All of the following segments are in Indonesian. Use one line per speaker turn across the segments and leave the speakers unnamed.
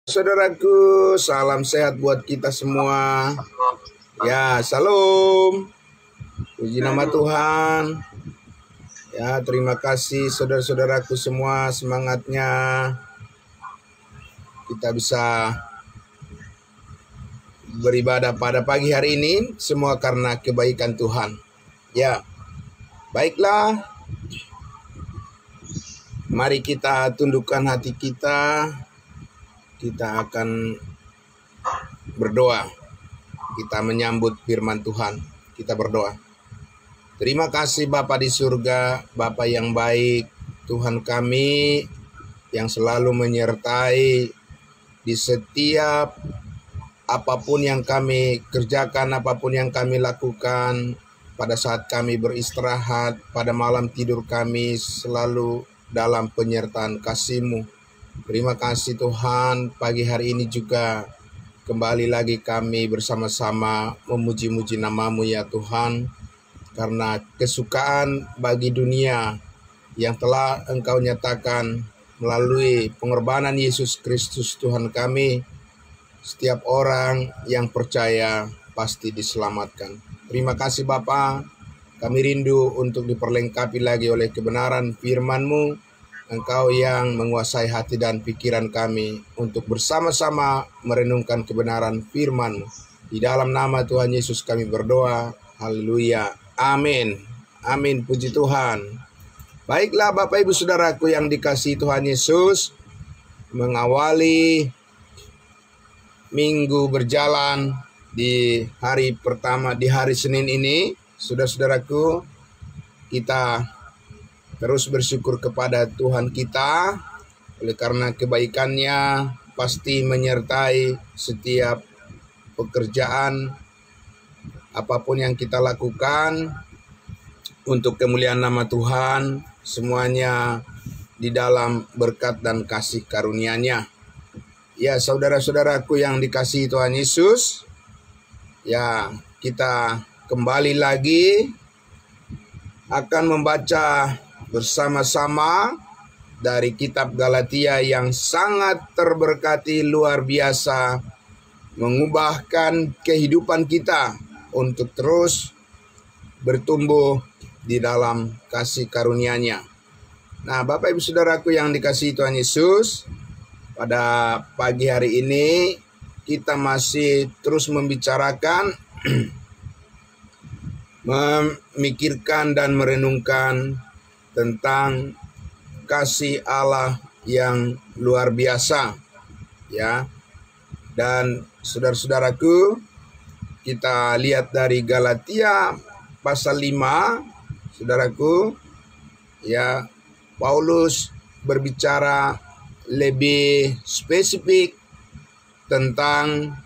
Saudaraku, salam sehat buat kita semua. Ya, salam. Puji nama Tuhan. Ya, terima kasih saudara-saudaraku semua, semangatnya kita bisa beribadah pada pagi hari ini, semua karena kebaikan Tuhan. Ya, baiklah. Mari kita tundukkan hati kita. Kita akan berdoa. Kita menyambut firman Tuhan. Kita berdoa. Terima kasih Bapa di surga, Bapa yang baik, Tuhan kami yang selalu menyertai di setiap apapun yang kami kerjakan, apapun yang kami lakukan, pada saat kami beristirahat, pada malam tidur kami selalu dalam penyertaan kasih-Mu. Terima kasih Tuhan, pagi hari ini juga kembali lagi kami bersama-sama memuji-muji nama-Mu ya Tuhan. Karena kesukaan bagi dunia yang telah Engkau nyatakan melalui pengorbanan Yesus Kristus Tuhan kami, setiap orang yang percaya pasti diselamatkan. Terima kasih Bapa, kami rindu untuk diperlengkapi lagi oleh kebenaran firman-Mu. Engkau yang menguasai hati dan pikiran kami untuk bersama-sama merenungkan kebenaran firman-Mu. Di dalam nama Tuhan Yesus kami berdoa. Haleluya. Amin. Amin. Puji Tuhan. Baiklah Bapak Ibu Saudaraku yang dikasihi Tuhan Yesus, mengawali minggu berjalan di hari pertama, di hari Senin ini, saudara-saudaraku, kita terus bersyukur kepada Tuhan kita, oleh karena kebaikannya pasti menyertai setiap pekerjaan, apapun yang kita lakukan, untuk kemuliaan nama Tuhan, semuanya di dalam berkat dan kasih karunia-Nya. Ya, saudara-saudaraku yang dikasihi Tuhan Yesus, ya, kita kembali lagi akan membaca bersama-sama dari kitab Galatia yang sangat terberkati, luar biasa, mengubahkan kehidupan kita untuk terus bertumbuh di dalam kasih karunia-Nya. Nah, Bapak Ibu Saudaraku yang dikasihi Tuhan Yesus, pada pagi hari ini kita masih terus membicarakan memikirkan dan merenungkan tentang kasih Allah yang luar biasa, ya. Dan saudara-saudaraku, kita lihat dari Galatia pasal 5, saudaraku, ya, Paulus berbicara lebih spesifik tentang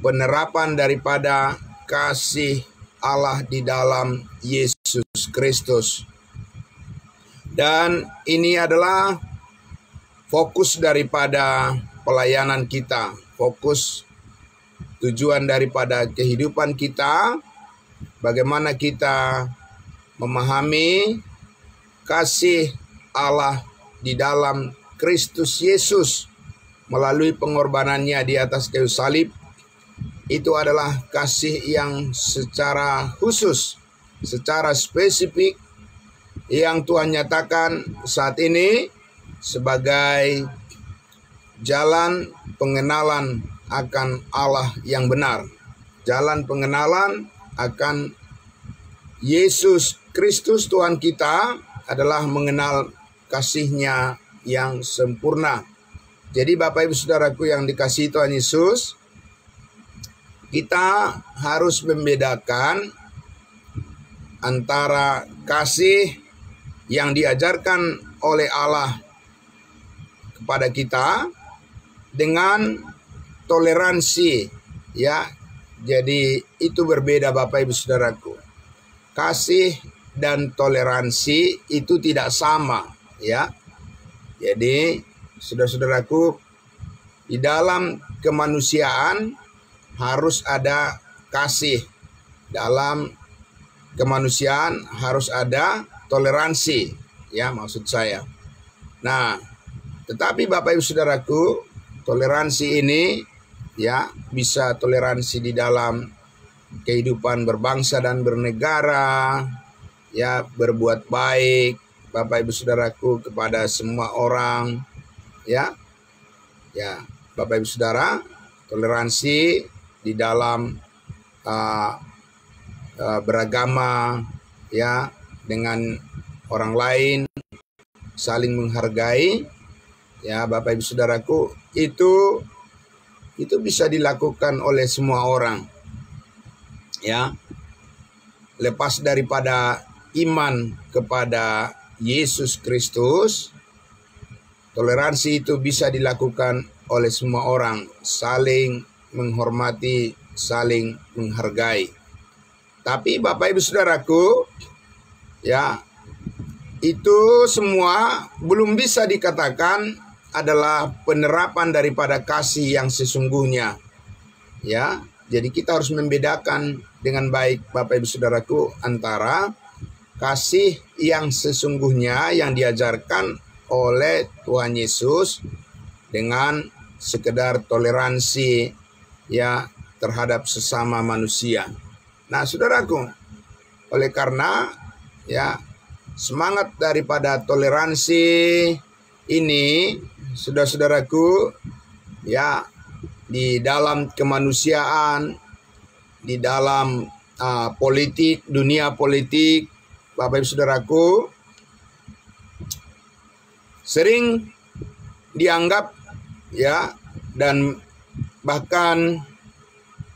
penerapan daripada kasih Allah di dalam Yesus Kristus. Dan ini adalah fokus daripada pelayanan kita, fokus tujuan daripada kehidupan kita, bagaimana kita memahami kasih Allah di dalam Kristus Yesus melalui pengorbanannya di atas kayu salib. Itu adalah kasih yang secara khusus, secara spesifik, yang Tuhan nyatakan saat ini sebagai jalan pengenalan akan Allah yang benar. Jalan pengenalan akan Yesus Kristus Tuhan kita adalah mengenal kasih-Nya yang sempurna. Jadi Bapak Ibu Saudaraku yang dikasihi Tuhan Yesus, kita harus membedakan antara kasih yang diajarkan oleh Allah kepada kita dengan toleransi, ya. Jadi itu berbeda Bapak Ibu Saudaraku. Kasih dan toleransi itu tidak sama, ya. Jadi saudara-saudaraku, di dalam kemanusiaan harus ada kasih. Dalam kemanusiaan harus ada toleransi, ya, maksud saya. Nah, tetapi Bapak Ibu Saudaraku, toleransi ini ya bisa toleransi di dalam kehidupan berbangsa dan bernegara, ya berbuat baik Bapak Ibu Saudaraku kepada semua orang, ya. Ya, Bapak Ibu Saudara, toleransi di dalam beragama ya dengan orang lain, saling menghargai ya Bapak Ibu Saudaraku, itu bisa dilakukan oleh semua orang. Ya. Lepas daripada iman kepada Yesus Kristus, toleransi itu bisa dilakukan oleh semua orang, saling menghormati, saling menghargai. Tapi Bapak Ibu Saudaraku, ya, itu semua belum bisa dikatakan adalah penerapan daripada kasih yang sesungguhnya. Ya, jadi kita harus membedakan dengan baik Bapak Ibu Saudaraku antara kasih yang sesungguhnya yang diajarkan oleh Tuhan Yesus dengan sekedar toleransi ya terhadap sesama manusia. Nah, Saudaraku, oleh karena ya semangat daripada toleransi ini, saudaraku, ya di dalam kemanusiaan, di dalam politik, dunia politik, Bapak Ibu Saudaraku, sering dianggap ya dan bahkan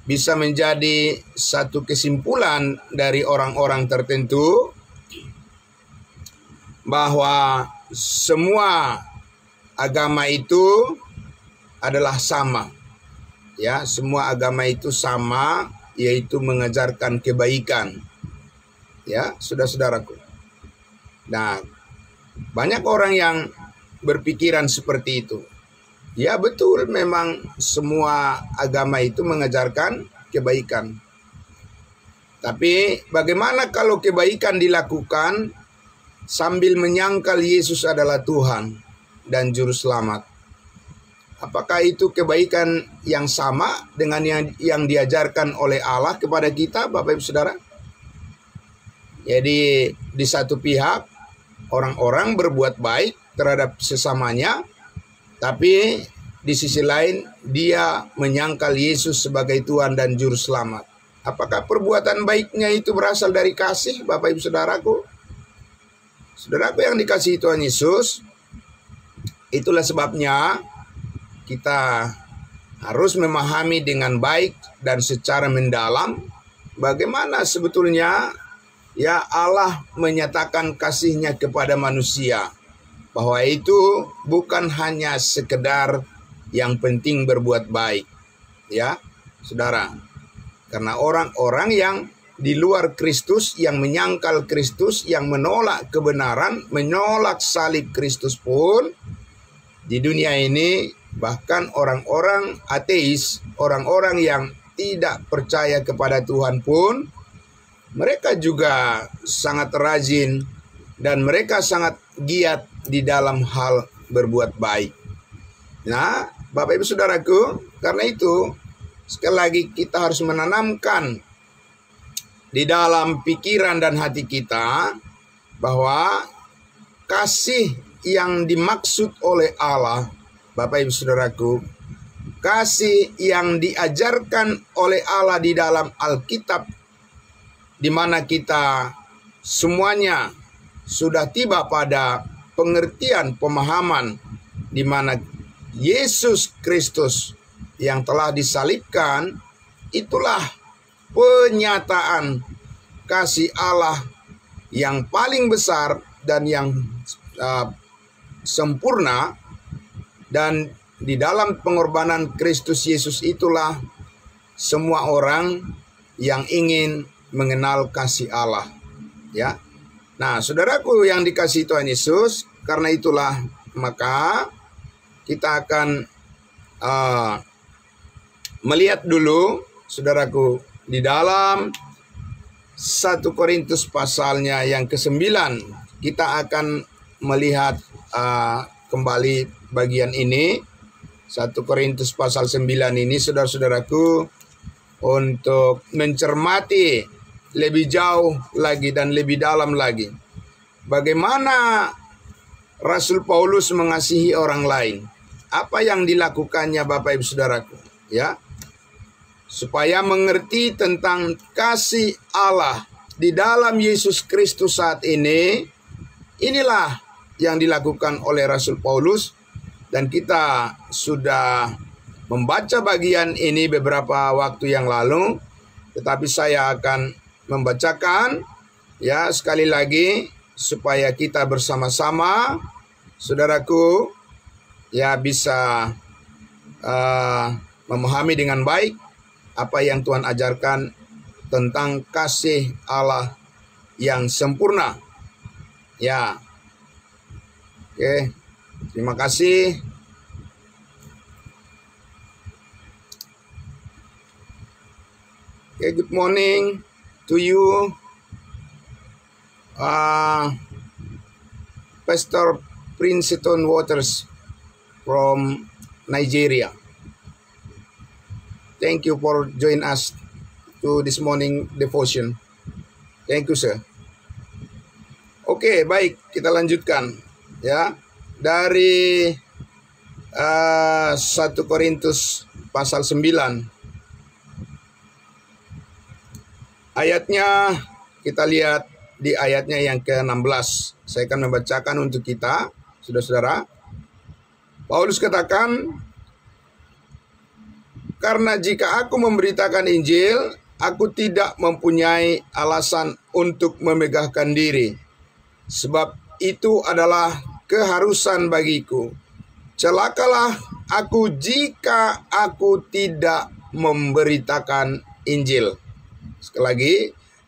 bisa menjadi satu kesimpulan dari orang-orang tertentu bahwa semua agama itu adalah sama. Ya, semua agama itu sama, yaitu mengajarkan kebaikan. Ya, saudaraku. Nah, banyak orang yang berpikiran seperti itu. Ya betul, memang semua agama itu mengajarkan kebaikan. Tapi bagaimana kalau kebaikan dilakukan sambil menyangkal Yesus adalah Tuhan dan Juru Selamat? Apakah itu kebaikan yang sama dengan yang diajarkan oleh Allah kepada kita, Bapak Ibu Saudara? Jadi di satu pihak orang-orang berbuat baik terhadap sesamanya, tapi di sisi lain dia menyangkal Yesus sebagai Tuhan dan Juru Selamat. Apakah perbuatan baiknya itu berasal dari kasih, Bapak Ibu Saudaraku? Saudaraku yang dikasihi Tuhan Yesus, itulah sebabnya kita harus memahami dengan baik dan secara mendalam bagaimana sebetulnya ya Allah menyatakan kasih-Nya kepada manusia. Bahwa itu bukan hanya sekedar yang penting berbuat baik. Ya, Saudara. Karena orang-orang yang di luar Kristus, yang menyangkal Kristus, yang menolak kebenaran, menolak salib Kristus pun, di dunia ini, bahkan orang-orang ateis, orang-orang yang tidak percaya kepada Tuhan pun, mereka juga sangat rajin dan mereka sangat giat di dalam hal berbuat baik. Nah, Bapak Ibu Saudaraku, karena itu sekali lagi kita harus menanamkan di dalam pikiran dan hati kita bahwa kasih yang dimaksud oleh Allah, Bapak Ibu Saudaraku, kasih yang diajarkan oleh Allah di dalam Alkitab, di mana kita semuanya sudah tiba pada pengertian, pemahaman di mana Yesus Kristus yang telah disalibkan, itulah penyataan kasih Allah yang paling besar dan yang sempurna. Dan di dalam pengorbanan Kristus Yesus itulah semua orang yang ingin mengenal kasih Allah. Ya. Nah, saudaraku yang dikasihi Tuhan Yesus, karena itulah maka kita akan melihat dulu, saudaraku, di dalam 1 Korintus pasalnya yang ke-9, kita akan melihat kembali bagian ini. 1 Korintus pasal 9 ini, saudara-saudaraku, untuk mencermati lebih jauh lagi dan lebih dalam lagi bagaimana Rasul Paulus mengasihi orang lain. Apa yang dilakukannya Bapak Ibu Saudaraku, ya, supaya mengerti tentang kasih Allah di dalam Yesus Kristus saat ini. Inilah yang dilakukan oleh Rasul Paulus, dan kita sudah membaca bagian ini beberapa waktu yang lalu, tetapi saya akan membacakan ya sekali lagi supaya kita bersama-sama, saudaraku, ya bisa memahami dengan baik apa yang Tuhan ajarkan tentang kasih Allah yang sempurna. Ya, oke, terima kasih. Okay, good morning to you, Pastor Princeton Waters from Nigeria. Thank you for joining us to this morning devotion. Thank you, sir. Oke, baik, kita lanjutkan ya dari 1 Korintus pasal 9. Ayatnya kita lihat di ayatnya yang ke-16. Saya akan membacakan untuk kita, saudara-saudara. Paulus katakan, karena jika aku memberitakan Injil, aku tidak mempunyai alasan untuk memegahkan diri, sebab itu adalah keharusan bagiku. Celakalah aku jika aku tidak memberitakan Injil. Sekali lagi,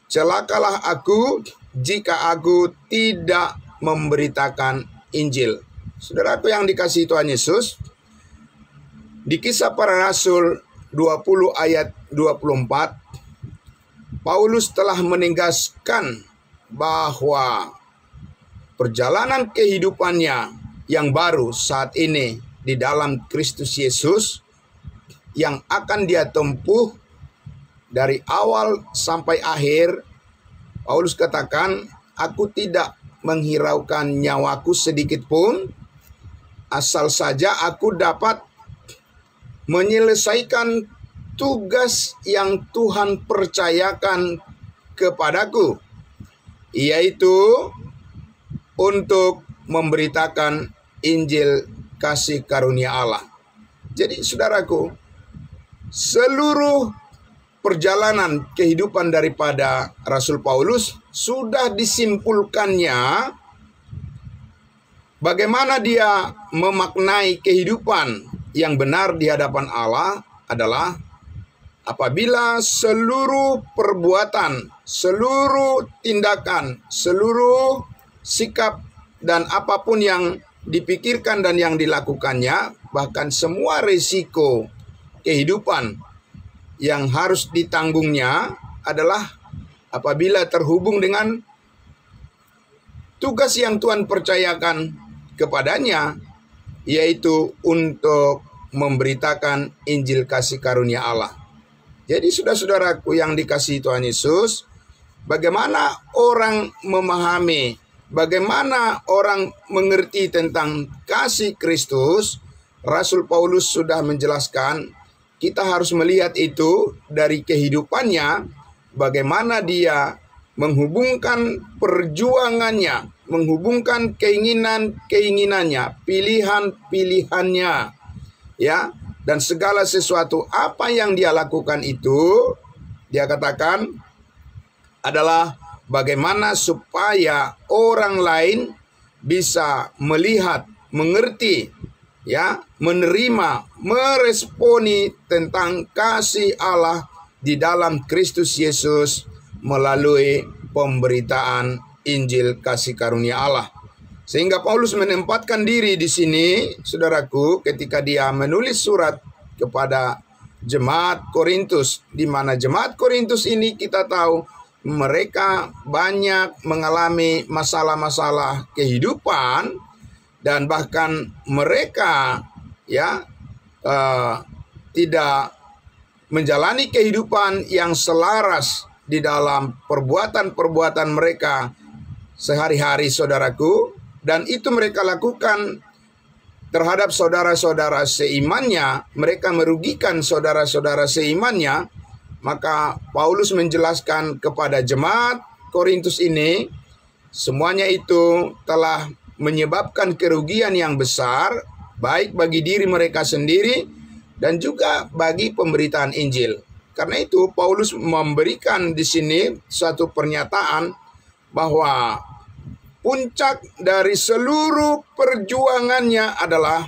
celakalah aku jika aku tidak memberitakan Injil. Saudaraku yang dikasihi Tuhan Yesus, di Kisah Para Rasul 20 ayat 24, Paulus telah menegaskan bahwa perjalanan kehidupannya yang baru saat ini di dalam Kristus Yesus yang akan dia tempuh dari awal sampai akhir. Paulus katakan, aku tidak menghiraukan nyawaku sedikit pun, asal saja aku dapat menyelesaikan tugas yang Tuhan percayakan kepadaku, yaitu untuk memberitakan Injil kasih karunia Allah. Jadi saudaraku, seluruh perjalanan kehidupan daripada Rasul Paulus sudah disimpulkannya bagaimana dia memaknai kehidupan yang benar di hadapan Allah adalah apabila seluruh perbuatan, seluruh tindakan, seluruh sikap dan apapun yang dipikirkan dan yang dilakukannya, bahkan semua risiko kehidupan yang harus ditanggungnya adalah apabila terhubung dengan tugas yang Tuhan percayakan kepadanya, yaitu untuk memberitakan Injil kasih karunia Allah. Jadi saudara-saudaraku yang dikasihi Tuhan Yesus, bagaimana orang memahami, bagaimana orang mengerti tentang kasih Kristus, Rasul Paulus sudah menjelaskan. Kita harus melihat itu dari kehidupannya, bagaimana dia menghubungkan perjuangannya, menghubungkan keinginan-keinginannya, pilihan-pilihannya, ya, dan segala sesuatu apa yang dia lakukan itu, dia katakan adalah bagaimana supaya orang lain bisa melihat, mengerti, ya, menerima, meresponi tentang kasih Allah di dalam Kristus Yesus melalui pemberitaan Injil kasih karunia Allah. Sehingga Paulus menempatkan diri di sini, saudaraku, ketika dia menulis surat kepada jemaat Korintus, di mana jemaat Korintus ini kita tahu mereka banyak mengalami masalah-masalah kehidupan. Dan bahkan mereka ya tidak menjalani kehidupan yang selaras di dalam perbuatan-perbuatan mereka sehari-hari, saudaraku, dan itu mereka lakukan terhadap saudara-saudara seimannya, mereka merugikan saudara-saudara seimannya, maka Paulus menjelaskan kepada jemaat Korintus ini, semuanya itu telah menyebabkan kerugian yang besar, baik bagi diri mereka sendiri dan juga bagi pemberitaan Injil. Karena itu Paulus memberikan di sini suatu pernyataan bahwa puncak dari seluruh perjuangannya adalah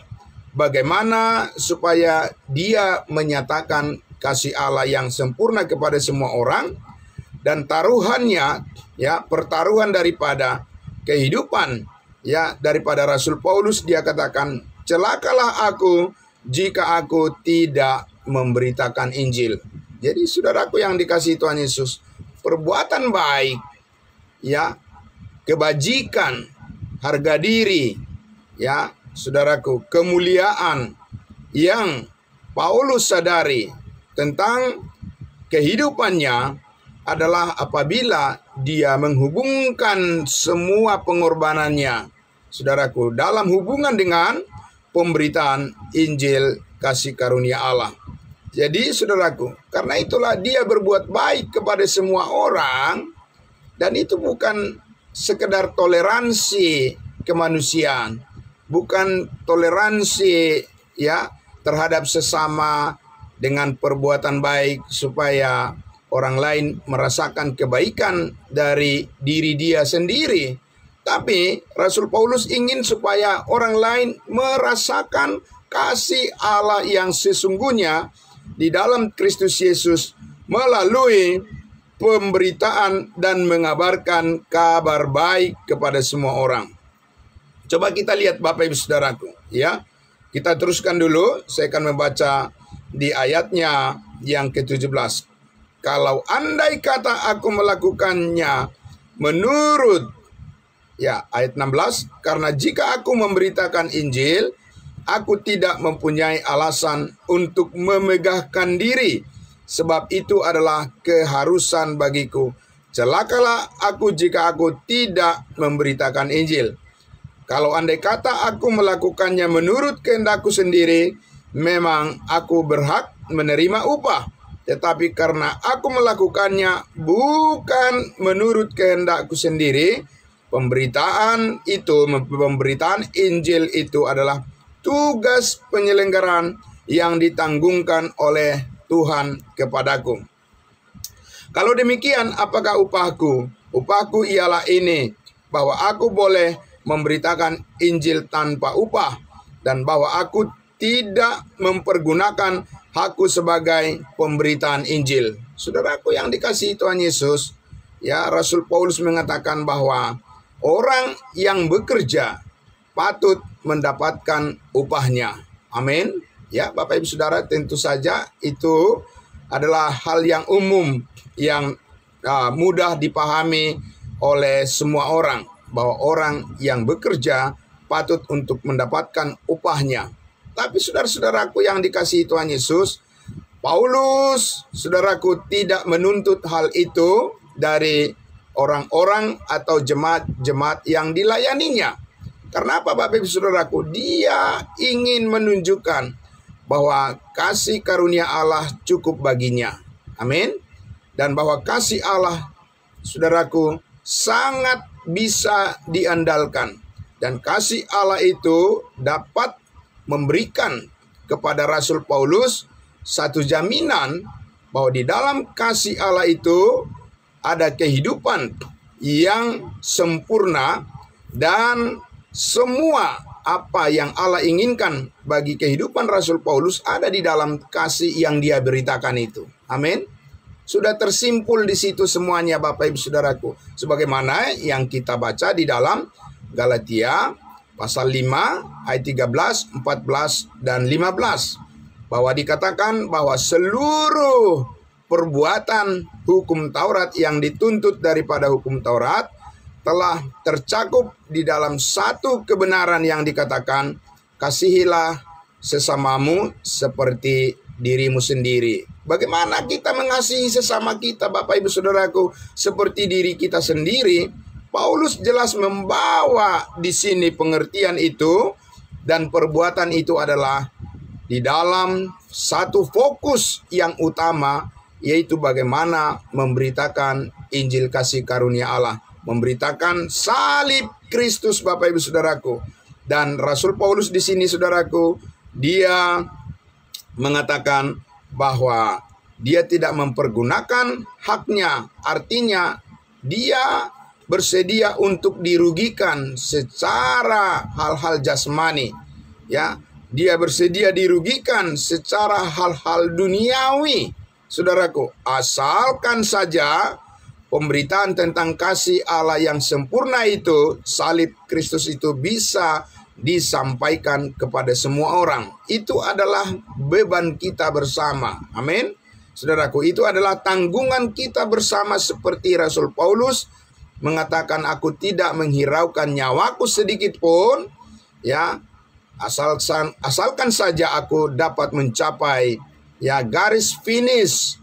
bagaimana supaya dia menyatakan kasih Allah yang sempurna kepada semua orang, dan taruhannya, ya, pertaruhan daripada kehidupan, ya, daripada Rasul Paulus, dia katakan, celakalah aku jika aku tidak memberitakan Injil. Jadi saudaraku yang dikasihi Tuhan Yesus, perbuatan baik, ya, kebajikan, harga diri, ya, saudaraku, kemuliaan yang Paulus sadari tentang kehidupannya adalah apabila dia menghubungkan semua pengorbanannya, saudaraku, dalam hubungan dengan pemberitaan Injil kasih karunia Allah. Jadi saudaraku, karena itulah dia berbuat baik kepada semua orang, dan itu bukan sekedar toleransi kemanusiaan, bukan toleransi, ya, terhadap sesama dengan perbuatan baik supaya orang lain merasakan kebaikan dari diri dia sendiri. Tapi Rasul Paulus ingin supaya orang lain merasakan kasih Allah yang sesungguhnya di dalam Kristus Yesus melalui pemberitaan dan mengabarkan kabar baik kepada semua orang. Coba kita lihat Bapak Ibu Saudaraku, ya. Kita teruskan dulu, saya akan membaca di ayatnya yang ke-17. Kalau andai kata aku melakukannya menurut, ya, ayat 16, karena jika aku memberitakan Injil, aku tidak mempunyai alasan untuk memegahkan diri, sebab itu adalah keharusan bagiku. Celakalah aku jika aku tidak memberitakan Injil. Kalau andai kata aku melakukannya menurut kehendakku sendiri, memang aku berhak menerima upah. Tetapi karena aku melakukannya bukan menurut kehendakku sendiri, pemberitaan Injil itu adalah tugas penyelenggaraan yang ditanggungkan oleh Tuhan kepadaku. Kalau demikian, apakah upahku? Upahku ialah ini, bahwa aku boleh memberitakan Injil tanpa upah, dan bahwa aku tidak mempergunakan hakku sebagai pemberitaan Injil. Saudaraku yang dikasihi Tuhan Yesus, ya, Rasul Paulus mengatakan bahwa orang yang bekerja patut mendapatkan upahnya. Amin. Ya, Bapak Ibu Saudara, tentu saja itu adalah hal yang umum yang mudah dipahami oleh semua orang, bahwa orang yang bekerja patut untuk mendapatkan upahnya. Tapi saudara-saudaraku yang dikasihi Tuhan Yesus, Paulus, saudaraku, tidak menuntut hal itu dari orang-orang atau jemaat-jemaat yang dilayaninya. Karena apa, Bapak Ibu Saudaraku? Dia ingin menunjukkan bahwa kasih karunia Allah cukup baginya. Amin. Dan bahwa kasih Allah, saudaraku, sangat bisa diandalkan. Dan kasih Allah itu dapat memberikan kepada Rasul Paulus satu jaminan bahwa di dalam kasih Allah itu ada kehidupan yang sempurna, dan semua apa yang Allah inginkan bagi kehidupan Rasul Paulus ada di dalam kasih yang dia beritakan itu. Amin. Sudah tersimpul di situ semuanya, Bapak Ibu Saudaraku. Sebagaimana yang kita baca di dalam Galatia pasal 5 ayat 13, 14, dan 15. Bahwa dikatakan bahwa seluruh perbuatan hukum Taurat yang dituntut daripada hukum Taurat telah tercakup di dalam satu kebenaran yang dikatakan, kasihilah sesamamu seperti dirimu sendiri. Bagaimana kita mengasihi sesama kita, Bapak Ibu Saudaraku, seperti diri kita sendiri? Paulus jelas membawa di sini pengertian itu, dan perbuatan itu adalah di dalam satu fokus yang utama, yaitu bagaimana memberitakan Injil kasih karunia Allah, memberitakan salib Kristus, Bapak Ibu Saudaraku. Dan Rasul Paulus di sini, Saudaraku, dia mengatakan bahwa dia tidak mempergunakan haknya, artinya dia bersedia untuk dirugikan secara hal-hal jasmani, ya. Dia bersedia dirugikan secara hal-hal duniawi, saudaraku, asalkan saja pemberitaan tentang kasih Allah yang sempurna itu, salib Kristus itu, bisa disampaikan kepada semua orang. Itu adalah beban kita bersama. Amin. Saudaraku, itu adalah tanggungan kita bersama, seperti Rasul Paulus mengatakan, aku tidak menghiraukan nyawaku sedikit pun, ya, asalkan saja aku dapat mencapai, ya, garis finish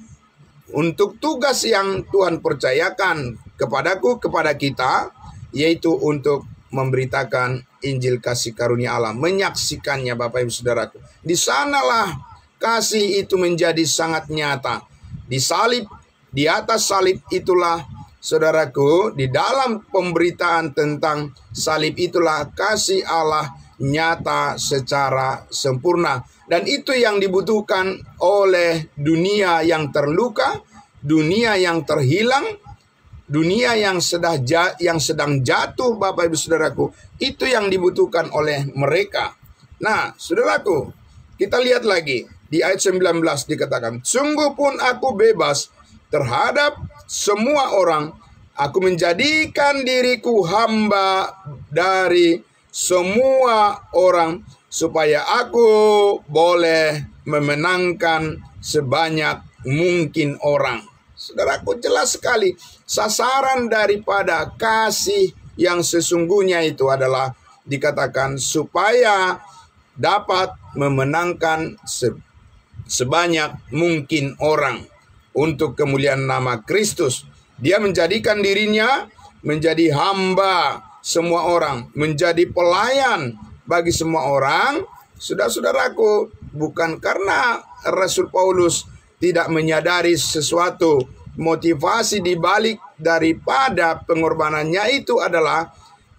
untuk tugas yang Tuhan percayakan kepadaku, kepada kita, yaitu untuk memberitakan Injil kasih karunia Allah, menyaksikannya, Bapak Ibu Saudaraku. Di sanalah kasih itu menjadi sangat nyata. Di salib, di atas salib itulah, saudaraku, di dalam pemberitaan tentang salib itulah kasih Allah nyata secara sempurna. Dan itu yang dibutuhkan oleh dunia yang terluka, dunia yang terhilang, dunia yang sedang jatuh, Bapak Ibu Saudaraku. Itu yang dibutuhkan oleh mereka. Nah, saudaraku, kita lihat lagi di ayat 19 dikatakan, sungguh pun aku bebas terhadap semua orang, aku menjadikan diriku hamba dari semua orang, supaya aku boleh memenangkan sebanyak mungkin orang. Saudaraku, jelas sekali sasaran daripada kasih yang sesungguhnya itu adalah dikatakan supaya dapat memenangkan sebanyak mungkin orang untuk kemuliaan nama Kristus. Dia menjadikan dirinya menjadi hamba semua orang, menjadi pelayan bagi semua orang. Saudara-saudaraku, bukan karena Rasul Paulus tidak menyadari sesuatu, motivasi dibalik daripada pengorbanannya itu adalah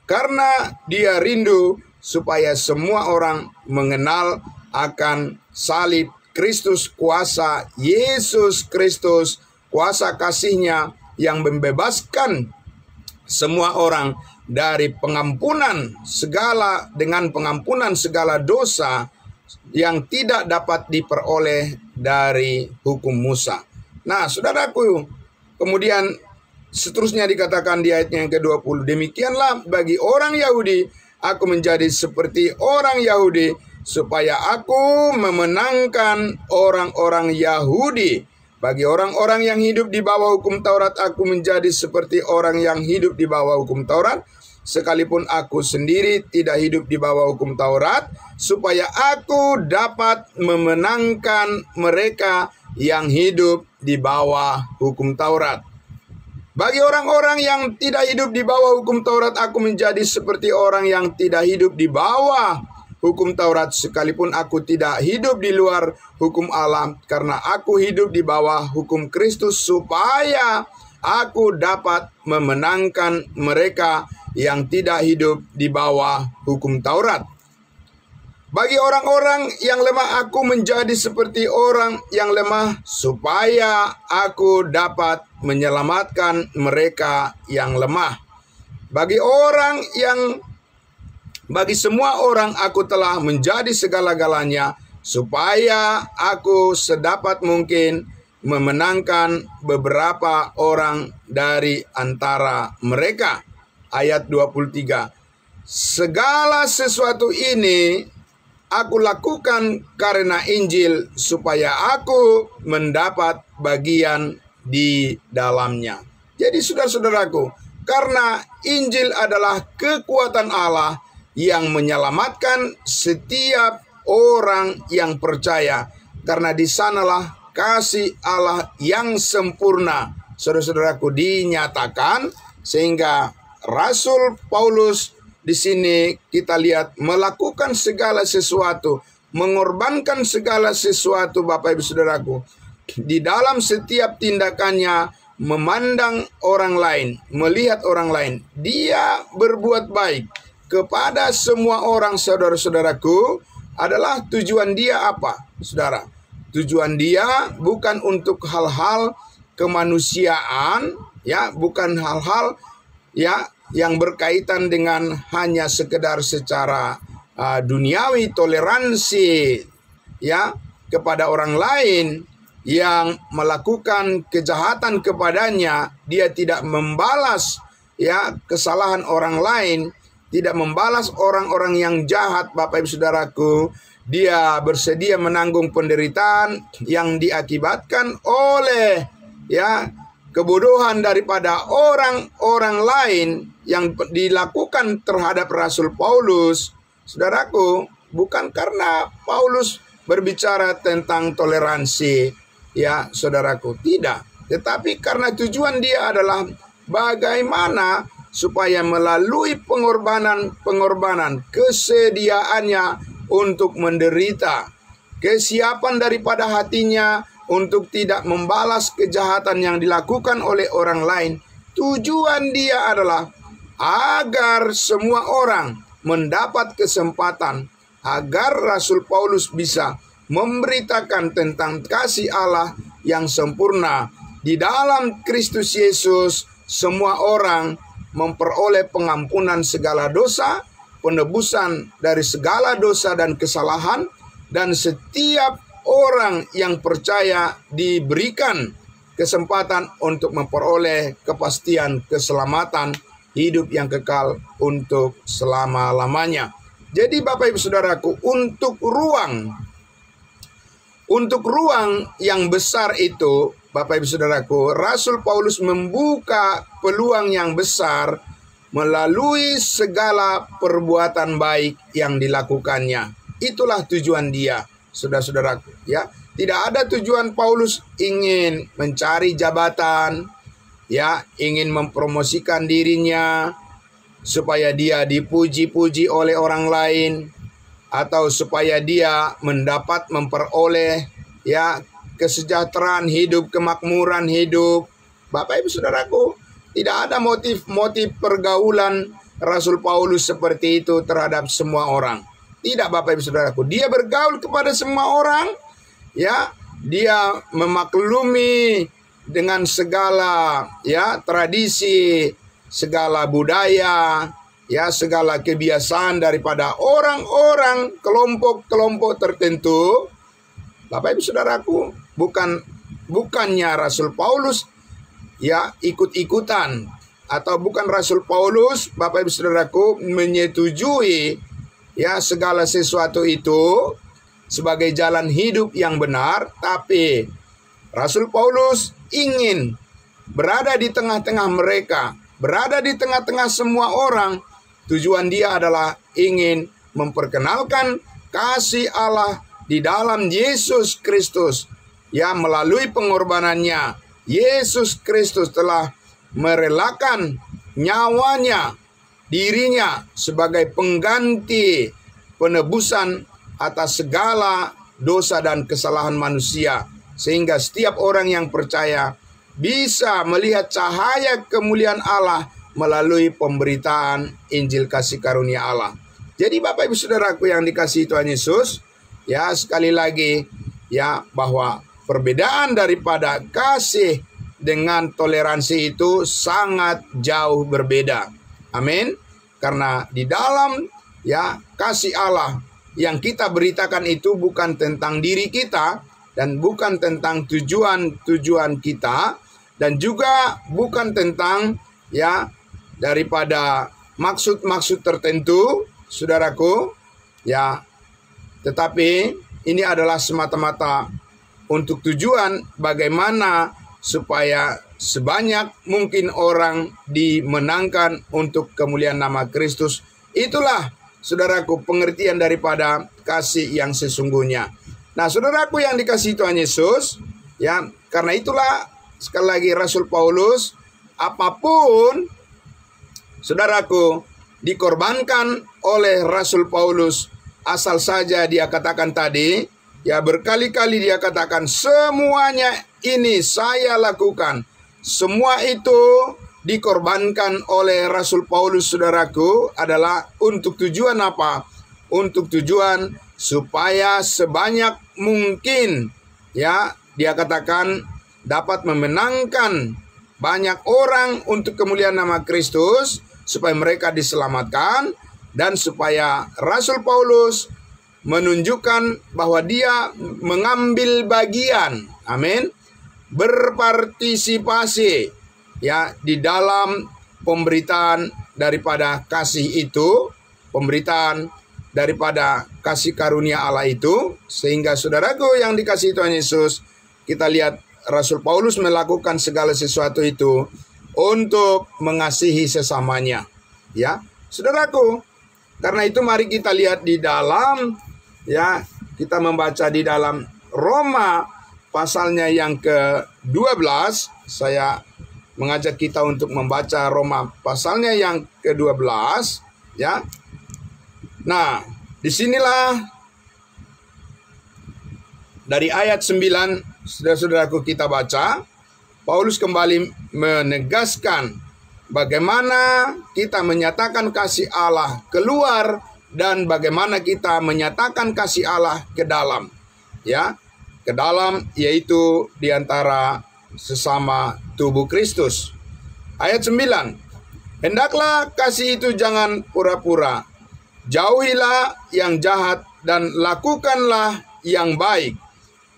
karena dia rindu supaya semua orang mengenal akan salib Kristus, kuasa Yesus Kristus, kuasa kasihnya yang membebaskan semua orang dari pengampunan segala, dengan pengampunan segala dosa yang tidak dapat diperoleh dari hukum Musa. Nah, saudaraku, kemudian seterusnya dikatakan di ayat yang ke-20, demikianlah bagi orang Yahudi, aku menjadi seperti orang Yahudi, supaya aku memenangkan orang-orang Yahudi. Bagi orang-orang yang hidup di bawah hukum Taurat, aku menjadi seperti orang yang hidup di bawah hukum Taurat, sekalipun aku sendiri tidak hidup di bawah hukum Taurat, supaya aku dapat memenangkan mereka yang hidup di bawah hukum Taurat. Bagi orang-orang yang tidak hidup di bawah hukum Taurat, aku menjadi seperti orang yang tidak hidup di bawah hukum Taurat, sekalipun aku tidak hidup di luar hukum Allah, karena aku hidup di bawah hukum Kristus, supaya aku dapat memenangkan mereka yang tidak hidup di bawah hukum Taurat. Bagi orang-orang yang lemah, aku menjadi seperti orang yang lemah, supaya aku dapat menyelamatkan mereka yang lemah. Bagi semua orang aku telah menjadi segala-galanya, supaya aku sedapat mungkin memenangkan beberapa orang dari antara mereka. Ayat 23. Segala sesuatu ini aku lakukan karena Injil, supaya aku mendapat bagian di dalamnya. Jadi saudara-saudaraku, karena Injil adalah kekuatan Allah yang menyelamatkan setiap orang yang percaya, karena di sanalah kasih Allah yang sempurna, saudara-saudaraku, dinyatakan. Sehingga Rasul Paulus di sini kita lihat melakukan segala sesuatu, mengorbankan segala sesuatu, Bapak Ibu Saudaraku. Di dalam setiap tindakannya memandang orang lain, melihat orang lain. Dia berbuat baik kepada semua orang, saudara-saudaraku. Adalah tujuan dia apa, saudara? Tujuan dia bukan untuk hal-hal kemanusiaan, ya, bukan hal-hal ya yang berkaitan dengan hanya sekedar secara duniawi, toleransi ya kepada orang lain yang melakukan kejahatan kepadanya. Dia tidak membalas ya kesalahan orang lain, tidak membalas orang-orang yang jahat, Bapak Ibu Saudaraku. Dia bersedia menanggung penderitaan yang diakibatkan oleh ya kebodohan daripada orang-orang lain yang dilakukan terhadap Rasul Paulus. Saudaraku, bukan karena Paulus berbicara tentang toleransi, ya saudaraku, tidak. Tetapi karena tujuan dia adalah bagaimana supaya melalui pengorbanan, kesediaannya untuk menderita, kesiapan daripada hatinya untuk tidak membalas kejahatan yang dilakukan oleh orang lain. Tujuan dia adalah agar semua orang mendapat kesempatan, agar Rasul Paulus bisa memberitakan tentang kasih Allah yang sempurna. Di dalam Kristus Yesus, semua orang memperoleh pengampunan segala dosa, penebusan dari segala dosa dan kesalahan, dan setiap orang yang percaya diberikan kesempatan untuk memperoleh kepastian keselamatan hidup yang kekal untuk selama-lamanya. Jadi Bapak Ibu Saudaraku, untuk ruang yang besar itu, Bapak Ibu Saudaraku, Rasul Paulus membuka peluang yang besar melalui segala perbuatan baik yang dilakukannya. Itulah tujuan dia, saudara-saudaraku, ya. Tidak ada tujuan Paulus ingin mencari jabatan, ya, ingin mempromosikan dirinya supaya dia dipuji-puji oleh orang lain, atau supaya dia memperoleh ya kesejahteraan hidup, kemakmuran hidup. Bapak Ibu Saudaraku, tidak ada motif pergaulan Rasul Paulus seperti itu terhadap semua orang. Tidak, Bapak Ibu Saudaraku. Dia bergaul kepada semua orang, ya. Dia memaklumi dengan segala ya tradisi, segala budaya, ya, segala kebiasaan daripada orang-orang kelompok-kelompok tertentu. Bapak Ibu Saudaraku, bukannya Rasul Paulus ya ikut-ikutan, atau bukan Rasul Paulus, Bapak Ibu Saudaraku, menyetujui ya segala sesuatu itu sebagai jalan hidup yang benar, tapi Rasul Paulus ingin berada di tengah-tengah mereka, berada di tengah-tengah semua orang. Tujuan dia adalah ingin memperkenalkan kasih Allah di dalam Yesus Kristus, ya, melalui pengorbanannya. Yesus Kristus telah merelakan nyawanya, dirinya sebagai pengganti penebusan atas segala dosa dan kesalahan manusia, sehingga setiap orang yang percaya bisa melihat cahaya kemuliaan Allah melalui pemberitaan Injil kasih karunia Allah. Jadi Bapak Ibu Saudaraku yang dikasihi Tuhan Yesus, ya, sekali lagi ya, bahwa perbedaan daripada kasih dengan toleransi itu sangat jauh berbeda. Amin. Karena di dalam ya kasih Allah yang kita beritakan itu bukan tentang diri kita, dan bukan tentang tujuan-tujuan kita, dan juga bukan tentang ya daripada maksud-maksud tertentu, saudaraku, ya. Tetapi ini adalah semata-mata untuk tujuan bagaimana supaya sebanyak mungkin orang dimenangkan untuk kemuliaan nama Kristus. Itulah saudaraku, pengertian daripada kasih yang sesungguhnya. Nah, saudaraku yang dikasihi Tuhan Yesus, ya, karena itulah sekali lagi Rasul Paulus, apapun saudaraku dikorbankan oleh Rasul Paulus, asal saja dia katakan tadi, ya berkali-kali dia katakan semuanya ini saya lakukan. Semua itu dikorbankan oleh Rasul Paulus, saudaraku, adalah untuk tujuan apa? Untuk tujuan supaya sebanyak mungkin, ya, dia katakan dapat memenangkan banyak orang untuk kemuliaan nama Kristus, supaya mereka diselamatkan, dan supaya Rasul Paulus menunjukkan bahwa dia mengambil bagian, amin, berpartisipasi, ya, di dalam pemberitaan daripada kasih itu, pemberitaan daripada kasih karunia Allah itu. Sehingga saudaraku yang dikasihi Tuhan Yesus, kita lihat Rasul Paulus melakukan segala sesuatu itu untuk mengasihi sesamanya, ya, saudaraku. Karena itu mari kita lihat di dalam, ya, kita membaca di dalam Roma pasalnya yang ke-12. Saya mengajak kita untuk membaca Roma pasalnya yang ke-12, ya. Nah, disinilah dari ayat 9, saudara-saudaraku, kita baca, Paulus kembali menegaskan bagaimana kita menyatakan kasih Allah keluar dan bagaimana kita menyatakan kasih Allah ke dalam, ya, ke dalam, yaitu di antara sesama tubuh Kristus. Ayat 9, hendaklah kasih itu jangan pura-pura, jauhilah yang jahat dan lakukanlah yang baik.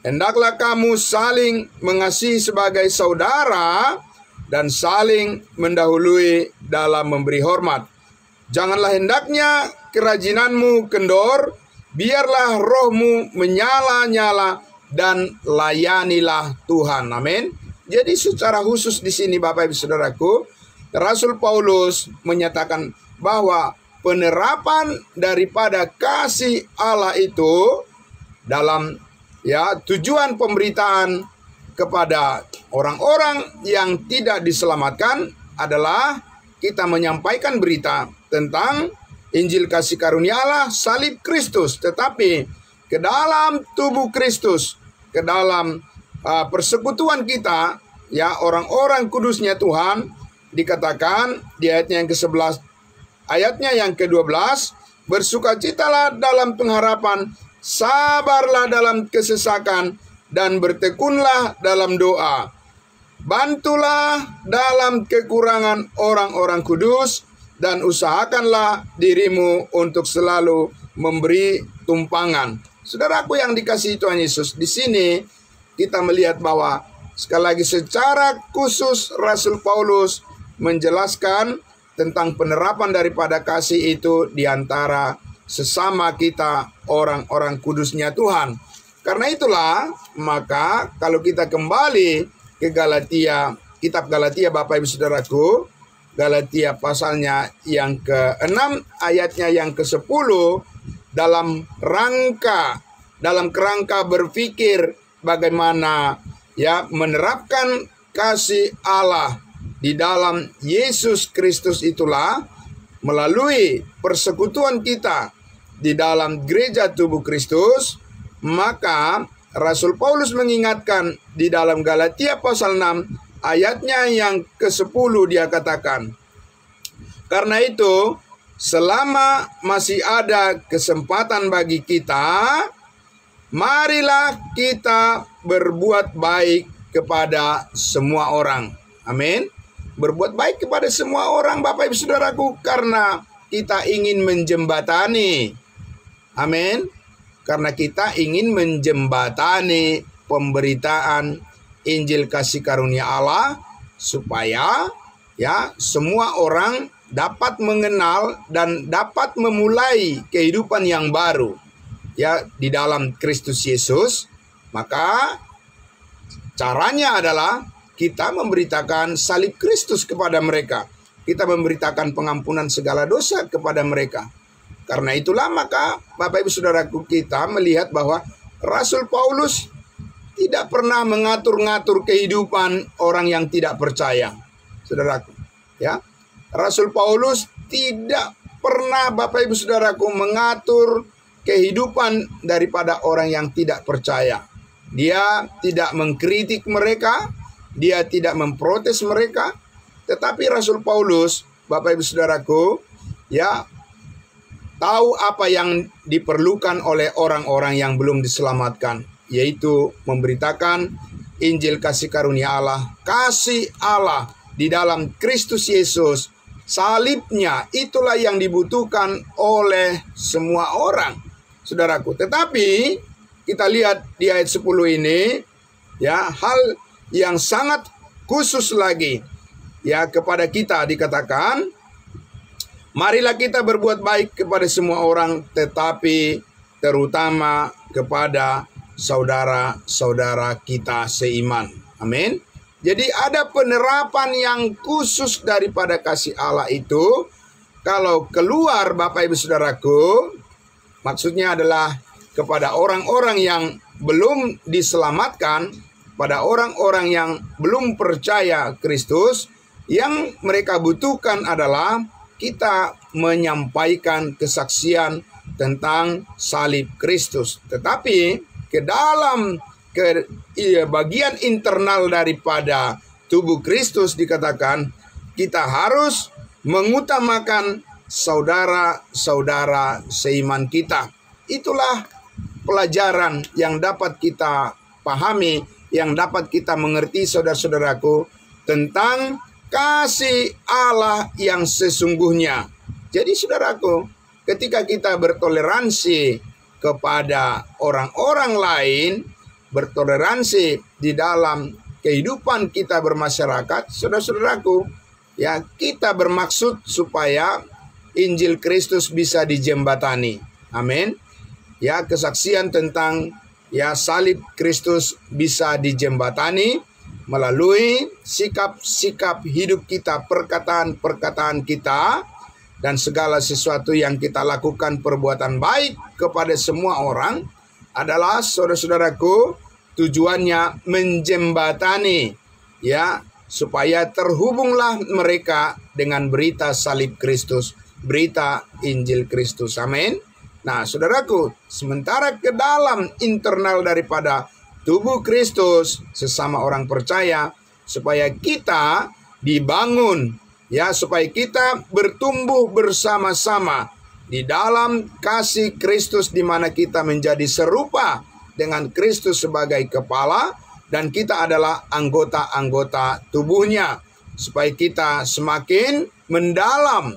Hendaklah kamu saling mengasihi sebagai saudara dan saling mendahului dalam memberi hormat. Janganlah hendaknya kerajinanmu kendor, biarlah rohmu menyala-nyala dan layanilah Tuhan. Amin. Jadi secara khusus di sini Bapak Ibu Saudaraku, Rasul Paulus menyatakan bahwa penerapan daripada kasih Allah itu dalam, ya, tujuan pemberitaan kepada orang-orang yang tidak diselamatkan adalah kita menyampaikan berita tentang Injil kasih karunia Allah, salib Kristus, tetapi ke dalam tubuh Kristus, ke dalam persekutuan kita, ya, orang-orang kudusnya Tuhan, dikatakan di ayatnya yang ke-11, ayatnya yang ke-12, bersukacitalah dalam pengharapan, sabarlah dalam kesesakan, dan bertekunlah dalam doa. Bantulah dalam kekurangan orang-orang kudus, dan usahakanlah dirimu untuk selalu memberi tumpangan. Saudaraku yang dikasihi Tuhan Yesus, di sini kita melihat bahwa sekali lagi secara khusus Rasul Paulus menjelaskan tentang penerapan daripada kasih itu di antara sesama kita, orang-orang kudusnya Tuhan. Karena itulah, maka kalau kita kembali ke Galatia, kitab Galatia Bapak Ibu Saudaraku, Galatia pasalnya yang ke-6, ayatnya yang ke-10, dalam kerangka berpikir bagaimana, ya, menerapkan kasih Allah di dalam Yesus Kristus itulah melalui persekutuan kita di dalam gereja tubuh Kristus. Maka Rasul Paulus mengingatkan di dalam Galatia pasal 6 ayatnya yang ke-10, dia katakan, karena itu selama masih ada kesempatan bagi kita, marilah kita berbuat baik kepada semua orang. Amin. Berbuat baik kepada semua orang, Bapak Ibu Saudaraku, karena kita ingin menjembatani. Amin. Karena kita ingin menjembatani pemberitaan Injil kasih karunia Allah, supaya, ya, semua orang dapat mengenal dan dapat memulai kehidupan yang baru, ya, di dalam Kristus Yesus. Maka caranya adalah kita memberitakan salib Kristus kepada mereka. Kita memberitakan pengampunan segala dosa kepada mereka. Karena itulah maka Bapak Ibu Saudaraku kita melihat bahwa Rasul Paulus tidak pernah mengatur-ngatur kehidupan orang yang tidak percaya. Saudaraku, ya. Rasul Paulus tidak pernah Bapak Ibu Saudaraku mengatur kehidupan daripada orang yang tidak percaya. Dia tidak mengkritik mereka, dia tidak memprotes mereka, tetapi Rasul Paulus, Bapak Ibu Saudaraku, ya, tahu apa yang diperlukan oleh orang-orang yang belum diselamatkan, yaitu memberitakan Injil kasih karunia Allah, kasih Allah di dalam Kristus Yesus. Salibnya itulah yang dibutuhkan oleh semua orang, saudaraku. Tetapi kita lihat di ayat 10 ini, ya, hal yang sangat khusus lagi, ya, kepada kita dikatakan, marilah kita berbuat baik kepada semua orang, tetapi terutama kepada saudara-saudara kita seiman. Amin. Jadi ada penerapan yang khusus daripada kasih Allah itu. Kalau keluar Bapak Ibu Saudaraku, maksudnya adalah kepada orang-orang yang belum diselamatkan, pada orang-orang yang belum percaya Kristus, yang mereka butuhkan adalah kita menyampaikan kesaksian tentang salib Kristus. Tetapi ke dalam bagian internal daripada tubuh Kristus dikatakan kita harus mengutamakan saudara-saudara seiman kita. Itulah pelajaran yang dapat kita pahami, yang dapat kita mengerti, saudara-saudaraku, tentang kasih Allah yang sesungguhnya. Jadi saudaraku, ketika kita bertoleransi kepada orang-orang lain, bertoleransi di dalam kehidupan kita bermasyarakat, saudara-saudaraku, ya, kita bermaksud supaya Injil Kristus bisa dijembatani. Amin. Ya, kesaksian tentang, ya, salib Kristus bisa dijembatani melalui sikap-sikap hidup kita, perkataan-perkataan kita, dan segala sesuatu yang kita lakukan perbuatan baik kepada semua orang adalah, saudara-saudaraku, tujuannya menjembatani, ya, supaya terhubunglah mereka dengan berita salib Kristus, berita Injil Kristus. Amin. Nah, saudaraku, sementara ke dalam internal daripada tubuh Kristus, sesama orang percaya, supaya kita dibangun, ya, supaya kita bertumbuh bersama-sama di dalam kasih Kristus, di mana kita menjadi serupa dengan Kristus sebagai kepala, dan kita adalah anggota-anggota tubuhnya, supaya kita semakin mendalam,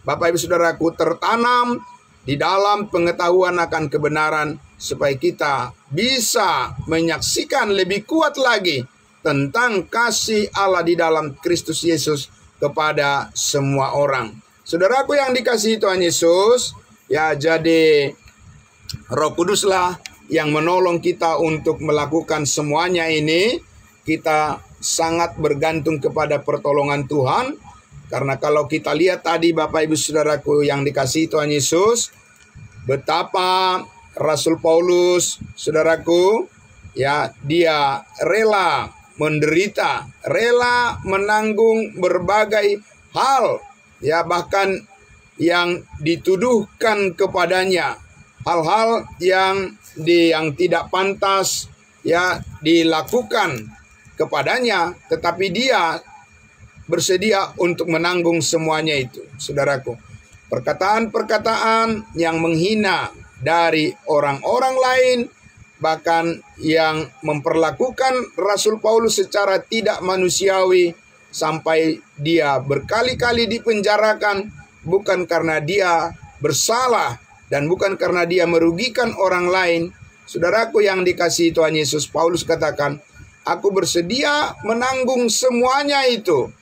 Bapak Ibu Saudaraku, tertanam di dalam pengetahuan akan kebenaran, supaya kita bisa menyaksikan lebih kuat lagi tentang kasih Allah di dalam Kristus Yesus kepada semua orang. Saudaraku yang dikasihi Tuhan Yesus, ya, jadi Roh Kuduslah yang menolong kita untuk melakukan semuanya ini. Kita sangat bergantung kepada pertolongan Tuhan. Karena kalau kita lihat tadi Bapak Ibu Saudaraku yang dikasihi Tuhan Yesus, betapa Rasul Paulus, saudaraku, ya, dia rela menderita, rela menanggung berbagai hal, ya, bahkan yang dituduhkan kepadanya, hal-hal yang tidak pantas, ya, dilakukan kepadanya, tetapi dia bersedia untuk menanggung semuanya itu, saudaraku. Perkataan-perkataan yang menghina dari orang-orang lain, bahkan yang memperlakukan Rasul Paulus secara tidak manusiawi, sampai dia berkali-kali dipenjarakan, bukan karena dia bersalah dan bukan karena dia merugikan orang lain. Saudaraku yang dikasihi Tuhan Yesus, Paulus katakan, aku bersedia menanggung semuanya itu.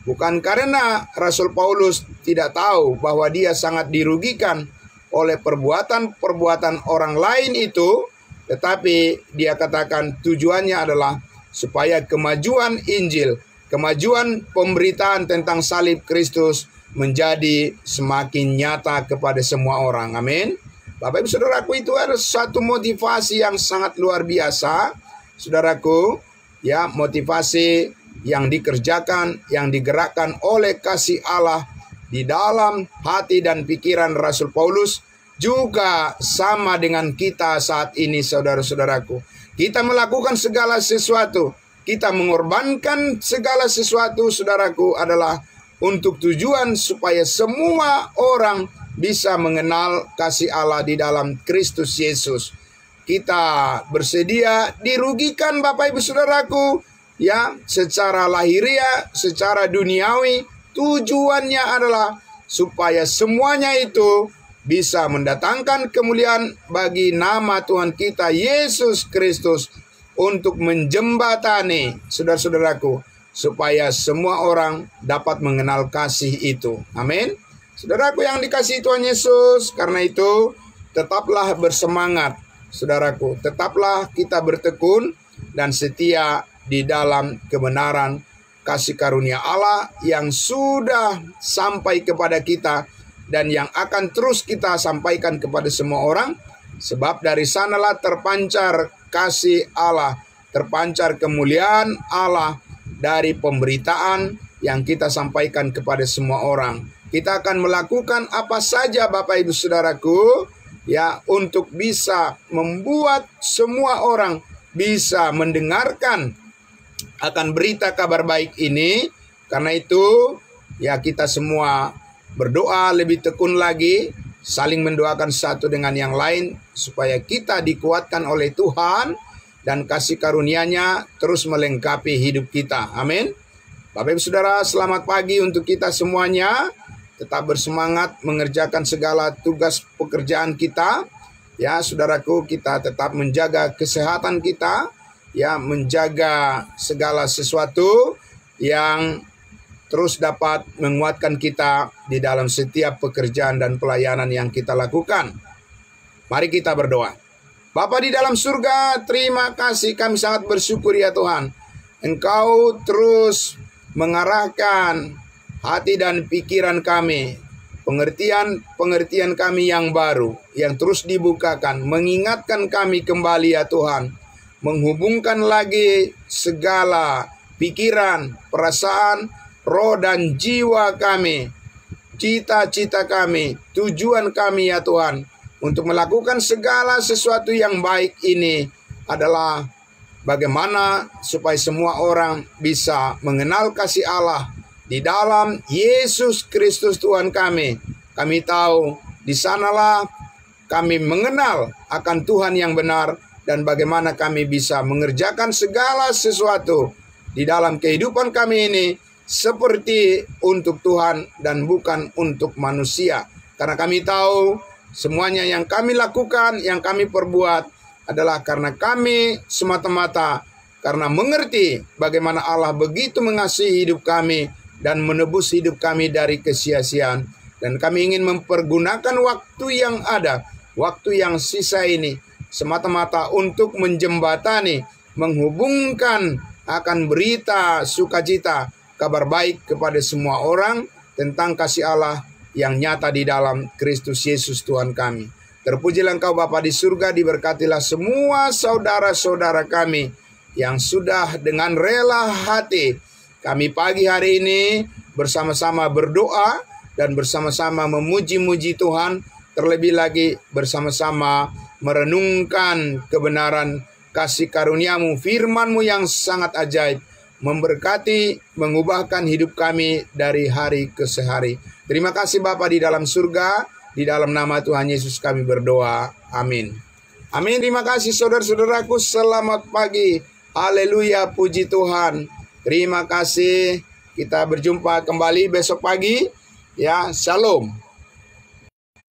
Bukan karena Rasul Paulus tidak tahu bahwa dia sangat dirugikan oleh perbuatan-perbuatan orang lain itu, tetapi dia katakan tujuannya adalah supaya kemajuan Injil, kemajuan pemberitaan tentang salib Kristus menjadi semakin nyata kepada semua orang. Amin. Bapak Ibu Saudaraku, itu ada satu motivasi yang sangat luar biasa, saudaraku, ya, motivasi yang dikerjakan, yang digerakkan oleh kasih Allah di dalam hati dan pikiran Rasul Paulus, juga sama dengan kita saat ini, saudara-saudaraku. Kita melakukan segala sesuatu, kita mengorbankan segala sesuatu, saudaraku, adalah untuk tujuan supaya semua orang bisa mengenal kasih Allah di dalam Kristus Yesus. Kita bersedia dirugikan, Bapak Ibu Saudaraku, ya, secara lahiriah, secara duniawi. Tujuannya adalah supaya semuanya itu bisa mendatangkan kemuliaan bagi nama Tuhan kita Yesus Kristus, untuk menjembatani, saudara-saudaraku, supaya semua orang dapat mengenal kasih itu. Amin. Saudaraku yang dikasihi Tuhan Yesus, karena itu tetaplah bersemangat, saudaraku. Tetaplah kita bertekun dan setia di dalam kebenaran kasih karunia Allah yang sudah sampai kepada kita dan yang akan terus kita sampaikan kepada semua orang. Sebab dari sanalah terpancar kasih Allah, terpancar kemuliaan Allah dari pemberitaan yang kita sampaikan kepada semua orang. Kita akan melakukan apa saja, Bapak Ibu Saudaraku, ya, untuk bisa membuat semua orang bisa mendengarkan akan berita kabar baik ini. Karena itu, ya, kita semua berdoa lebih tekun lagi, saling mendoakan satu dengan yang lain, supaya kita dikuatkan oleh Tuhan dan kasih karunia-Nya terus melengkapi hidup kita. Amin. Bapak Ibu Saudara, selamat pagi untuk kita semuanya. Tetap bersemangat mengerjakan segala tugas pekerjaan kita. Ya, saudaraku, kita tetap menjaga kesehatan kita, ya, menjaga segala sesuatu yang terus dapat menguatkan kita di dalam setiap pekerjaan dan pelayanan yang kita lakukan. Mari kita berdoa. Bapa di dalam surga, terima kasih, kami sangat bersyukur ya Tuhan. Engkau terus mengarahkan hati dan pikiran kami, pengertian kami yang baru, yang terus dibukakan, mengingatkan kami kembali ya Tuhan, menghubungkan lagi segala pikiran, perasaan, roh dan jiwa kami, cita-cita kami, tujuan kami ya Tuhan, untuk melakukan segala sesuatu yang baik ini adalah bagaimana supaya semua orang bisa mengenal kasih Allah di dalam Yesus Kristus Tuhan kami. Kami tahu di sanalah kami mengenal akan Tuhan yang benar dan bagaimana kami bisa mengerjakan segala sesuatu di dalam kehidupan kami ini seperti untuk Tuhan dan bukan untuk manusia. Karena kami tahu semuanya yang kami lakukan, yang kami perbuat adalah karena kami semata-mata karena mengerti bagaimana Allah begitu mengasihi hidup kami dan menebus hidup kami dari kesia-siaan. Dan kami ingin mempergunakan waktu yang ada, waktu yang sisa ini, semata-mata untuk menjembatani, menghubungkan akan berita sukacita, kabar baik kepada semua orang tentang kasih Allah yang nyata di dalam Kristus Yesus Tuhan kami. Terpujilah Engkau Bapa di surga, diberkatilah semua saudara-saudara kami yang sudah dengan rela hati kami pagi hari ini bersama-sama berdoa dan bersama-sama memuji-muji Tuhan, terlebih lagi bersama-sama merenungkan kebenaran kasih karunia-Mu, firman-Mu yang sangat ajaib, memberkati, mengubahkan hidup kami dari hari ke hari. Terima kasih Bapa di dalam surga, di dalam nama Tuhan Yesus kami berdoa. Amin. Amin. Terima kasih saudara-saudaraku, selamat pagi. Haleluya, puji Tuhan. Terima kasih. Kita berjumpa kembali besok pagi. Ya, shalom.